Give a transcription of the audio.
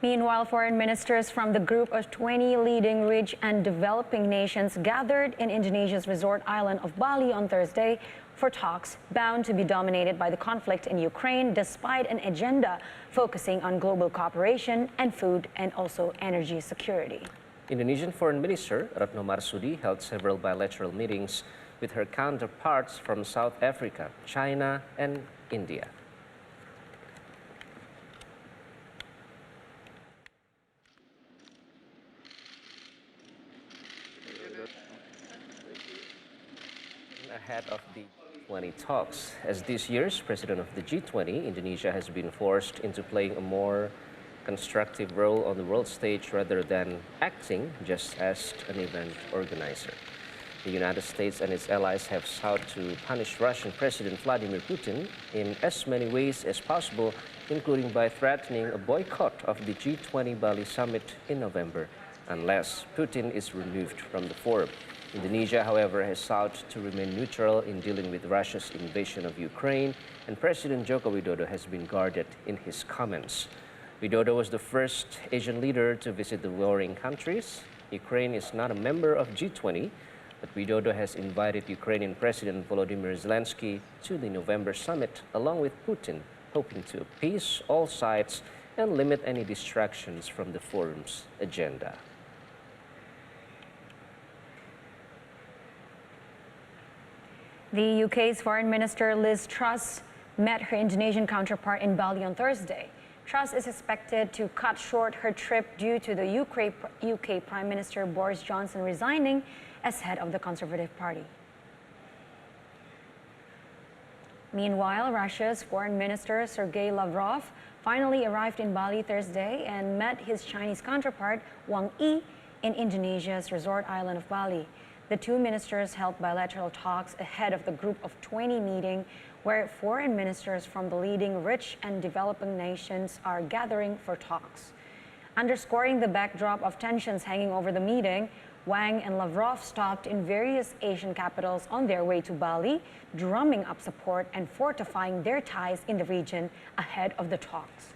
Meanwhile, foreign ministers from the group of 20 leading rich and developing nations gathered in Indonesia's resort island of Bali on Thursday for talks bound to be dominated by the conflict in Ukraine, despite an agenda focusing on global cooperation and food and also energy security. Indonesian Foreign Minister Retno Marsudi held several bilateral meetings with her counterparts from South Africa, China, and India. Ahead of the G20 talks. As this year's president of the G20, Indonesia has been forced into playing a more constructive role on the world stage rather than acting just as an event organizer. The United States and its allies have sought to punish Russian President Vladimir Putin in as many ways as possible, including by threatening a boycott of the G20 Bali summit in November, unless Putin is removed from the forum. Indonesia, however, has sought to remain neutral in dealing with Russia's invasion of Ukraine, and President Joko Widodo has been guarded in his comments. Widodo was the first Asian leader to visit the warring countries. Ukraine is not a member of G20, but Widodo has invited Ukrainian President Volodymyr Zelensky to the November summit, along with Putin, hoping to appease all sides and limit any distractions from the forum's agenda. The UK's Foreign Minister Liz Truss met her Indonesian counterpart in Bali on Thursday. Truss is expected to cut short her trip due to the UK Prime Minister Boris Johnson resigning as head of the Conservative Party. Meanwhile, Russia's Foreign Minister Sergei Lavrov finally arrived in Bali Thursday and met his Chinese counterpart Wang Yi in Indonesia's resort island of Bali. The two ministers held bilateral talks ahead of the Group of 20 meeting, where foreign ministers from the leading rich and developing nations are gathering for talks. Underscoring the backdrop of tensions hanging over the meeting, Wang and Lavrov stopped in various Asian capitals on their way to Bali, drumming up support and fortifying their ties in the region ahead of the talks.